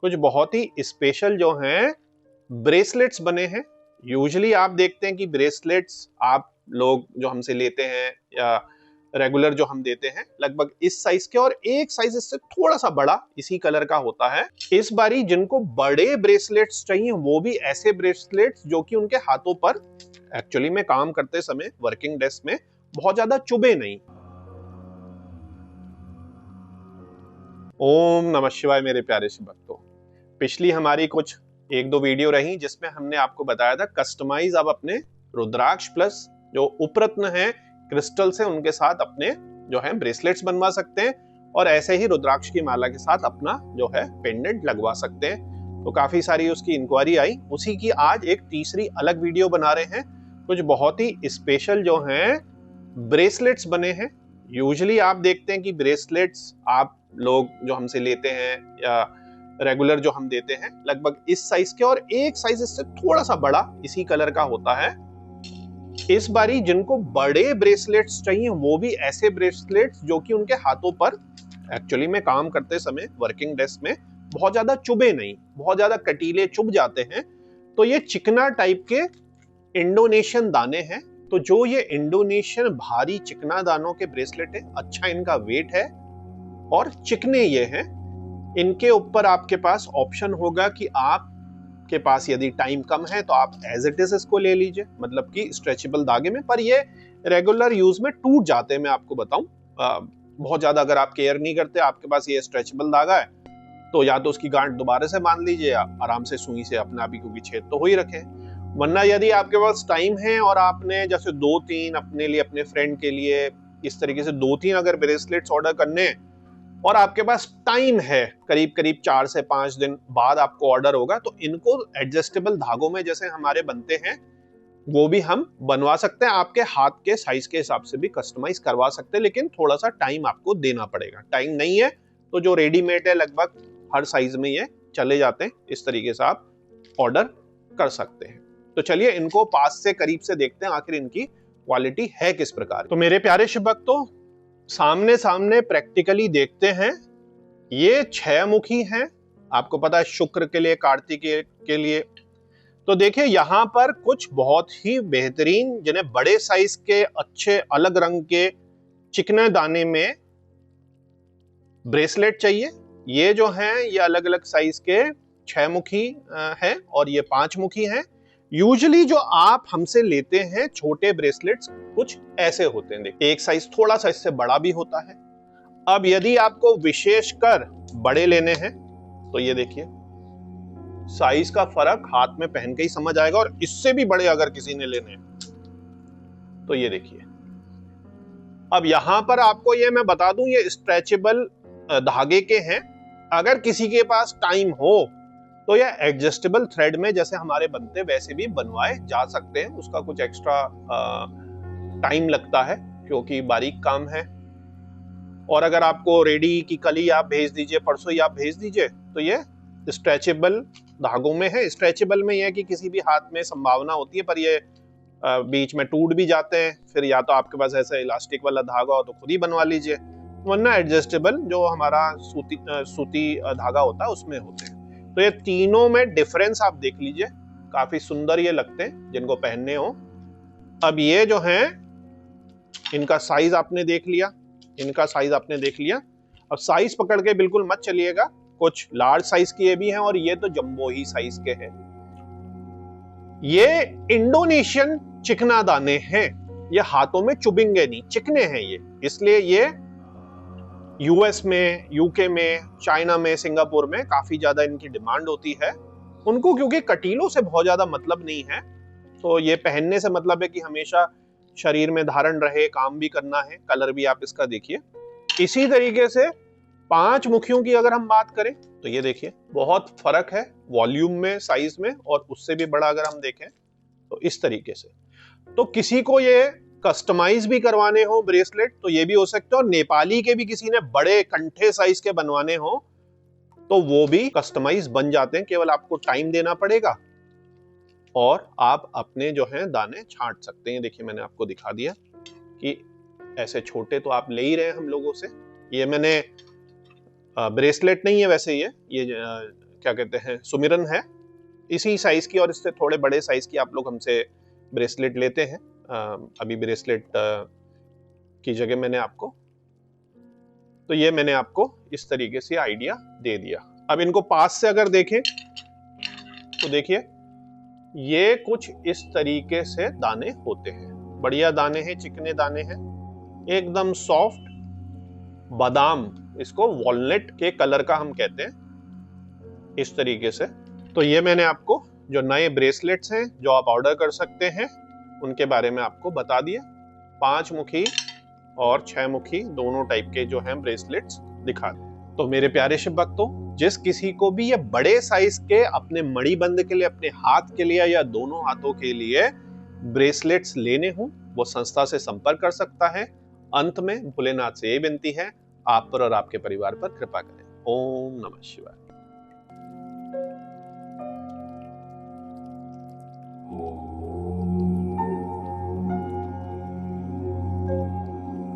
कुछ बहुत ही स्पेशल जो हैं ब्रेसलेट्स बने हैं। यूजुअली आप देखते हैं कि ब्रेसलेट्स आप लोग जो हमसे लेते हैं या रेगुलर जो हम देते हैं लगभग इस साइज के, और एक साइज इससे थोड़ा सा बड़ा इसी कलर का होता है। इस बारी जिनको बड़े ब्रेसलेट्स चाहिए वो भी ऐसे ब्रेसलेट्स जो कि उनके हाथों पर एक्चुअली में काम करते समय वर्किंग डेस्क में बहुत ज्यादा चुभे नहीं। ओम नमः शिवाय मेरे प्यारे से भक्तों, पिछली हमारी कुछ एक दो वीडियो रही जिसमें हमने आपको बताया था कस्टमाइज आप अपने रुद्राक्ष प्लस जो उपरत्न है क्रिस्टल से उनके साथ अपने जो है ब्रेसलेट्स बनवा सकते हैं, और ऐसे ही रुद्राक्ष की माला के साथ अपना जो है पेंडेंट लगवा सकते हैं। तो काफी सारी उसकी इंक्वायरी आई, उसी की आज एक तीसरी अलग वीडियो बना रहे हैं। कुछ बहुत ही स्पेशल जो हैं ब्रेसलेट्स बने हैं। यूजुअली आप देखते हैं कि ब्रेसलेट्स आप लोग जो हमसे लेते हैं या रेगुलर जो हम देते हैं लगभग इस साइज के, और एक साइज इससे थोड़ा सा बड़ा इसी कलर का होता है। इस बारी जिनको बड़े ब्रेसलेट्स चाहिए वो भी ऐसे ब्रेसलेट्स जो कि उनके हाथों पर एक्चुअली में काम करते समय वर्किंग डेस्क में बहुत ज्यादा चुभे नहीं, बहुत ज्यादा कटीले चुभ जाते हैं। तो ये चिकना टाइप के इंडोनेशियन दाने हैं। तो जो ये इंडोनेशियन भारी चिकना दानों के ब्रेसलेट है, अच्छा इनका वेट है और चिकने ये हैं। इनके ऊपर आपके पास ऑप्शन होगा कि आपके पास यदि टाइम कम है तो आप एज इट इज इसको ले लीजिए, मतलब कि स्ट्रेचेबल धागे में, पर ये रेगुलर यूज में टूट जाते हैं। मैं आपको बताऊं, बहुत ज्यादा अगर आप केयर नहीं करते, आपके पास ये स्ट्रेचेबल धागा है तो या तो उसकी गांठ दोबारा से बांध लीजिए या आराम से सुई से अपने आप ही, क्योंकि छेद तो हो ही रखे हैं। वरना यदि आपके पास टाइम है और आपने जैसे 2-3 अपने लिए, अपने फ्रेंड के लिए इस तरीके से 2-3 अगर ब्रेसलेट्स ऑर्डर करने हैं और आपके पास टाइम है, करीब करीब 4 से 5 दिन बाद आपको ऑर्डर होगा, तो इनको एडजस्टेबल धागों में जैसे हमारे बनते हैं वो भी हम बनवा सकते हैं। आपके हाथ के साइज के हिसाब से भी कस्टमाइज करवा सकते हैं, लेकिन थोड़ा सा टाइम आपको देना पड़ेगा। टाइम नहीं है तो जो रेडीमेड है लगभग हर साइज में ये चले जाते हैं, इस तरीके से आप ऑर्डर कर सकते हैं। तो चलिए इनको पास से करीब से देखते हैं आखिर इनकी क्वालिटी है किस प्रकार। तो मेरे प्यारे शिव भक्तों, सामने सामने प्रैक्टिकली देखते हैं। ये 6 मुखी हैं, आपको पता है शुक्र के लिए, कार्तिकेय के लिए। तो देखिए यहां पर कुछ बहुत ही बेहतरीन, जिन्हें बड़े साइज के अच्छे अलग रंग के चिकने दाने में ब्रेसलेट चाहिए। ये जो हैं ये अलग अलग साइज के 6 मुखी हैं और ये 5 मुखी हैं। यूजुअली जो आप हमसे लेते हैं छोटे ब्रेसलेट्स कुछ ऐसे होते हैं, देखिए एक साइज थोड़ा सा इससे बड़ा भी होता है। अब यदि आपको विशेषकर बड़े लेने हैं तो ये देखिए साइज का फर्क हाथ में पहन के ही समझ आएगा, और इससे भी बड़े अगर किसी ने लेने हैं तो ये देखिए। अब यहां पर आपको ये मैं बता दूं, ये स्ट्रेचेबल धागे के हैं। अगर किसी के पास टाइम हो तो ये एडजस्टेबल थ्रेड में जैसे हमारे बनते वैसे भी बनवाए जा सकते हैं। उसका कुछ एक्स्ट्रा टाइम लगता है क्योंकि बारीक काम है। और अगर आपको रेडी की कल ही आप भेज दीजिए, परसों ही आप भेज दीजिए, तो ये स्ट्रेचेबल धागों में है। स्ट्रेचेबल में यह कि किसी भी हाथ में संभावना होती है, पर ये बीच में टूट भी जाते हैं। फिर या तो आपके पास ऐसा इलास्टिक वाला धागा हो तो खुद ही बनवा लीजिए, वरना एडजस्टेबल जो हमारा सूती धागा होता है उसमें होते हैं। तो ये तीनों में डिफरेंस आप देख लीजिए, काफी सुंदर ये लगते हैं जिनको पहनने हो। अब ये जो हैं इनका साइज आपने देख लिया, इनका साइज आपने देख लिया। अब साइज पकड़ के बिल्कुल मत चलिएगा, कुछ लार्ज साइज के ये भी हैं और ये तो जंबो ही साइज के हैं। ये इंडोनेशियन चिकना दाने हैं, ये हाथों में चुभेंगे नहीं, चिकने हैं ये, इसलिए ये यूएस में, यूके में, चाइना में, सिंगापुर में काफी ज्यादा इनकी डिमांड होती है। उनको क्योंकि कटीलों से बहुत ज्यादा मतलब नहीं है, तो ये पहनने से मतलब है कि हमेशा शरीर में धारण रहे, काम भी करना है। कलर भी आप इसका देखिए। इसी तरीके से 5 मुखियों की अगर हम बात करें तो ये देखिए बहुत फर्क है वॉल्यूम में, साइज में, और उससे भी बड़ा अगर हम देखें तो इस तरीके से। तो किसी को ये कस्टमाइज भी करवाने हो ब्रेसलेट तो ये भी हो सकते हो, और नेपाली के भी किसी ने बड़े कंठे साइज के बनवाने हो तो वो भी कस्टमाइज बन जाते हैं। केवल आपको टाइम देना पड़ेगा और आप अपने जो है दाने छांट सकते हैं। देखिए मैंने आपको दिखा दिया कि ऐसे छोटे तो आप ले ही रहे हैं हम लोगों से। ये मैंने ब्रेसलेट नहीं है वैसे, ये क्या कहते हैं, सुमिरन है, इसी साइज की और इससे थोड़े बड़े साइज की आप लोग हमसे ब्रेसलेट लेते हैं। अभी ब्रेसलेट की जगह मैंने आपको, तो ये मैंने आपको इस तरीके से आइडिया दे दिया। अब इनको पास से अगर देखें तो देखिए ये कुछ इस तरीके से दाने होते हैं, बढ़िया दाने हैं, चिकने दाने हैं, एकदम सॉफ्ट बादाम, इसको वॉलनट के कलर का हम कहते हैं, इस तरीके से। तो ये मैंने आपको जो नए ब्रेसलेट्स हैं जो आप ऑर्डर कर सकते हैं उनके बारे में आपको बता दिया। 5 मुखी और 6 मुखी दोनों टाइप के जो हैं ब्रेसलेट्स दिखा दिए। तो मेरे प्यारे शिव भक्तों, जिस किसी को भी ये बड़े साइज के अपने मणिबंध के लिए, अपने हाथ के लिए या दोनों हाथों के लिए ब्रेसलेट्स लेने हो, वो संस्था से संपर्क कर सकता है। अंत में भोलेनाथ से यही विनती है, आप पर और आपके परिवार पर कृपा करें। ओम नमः शिवाय।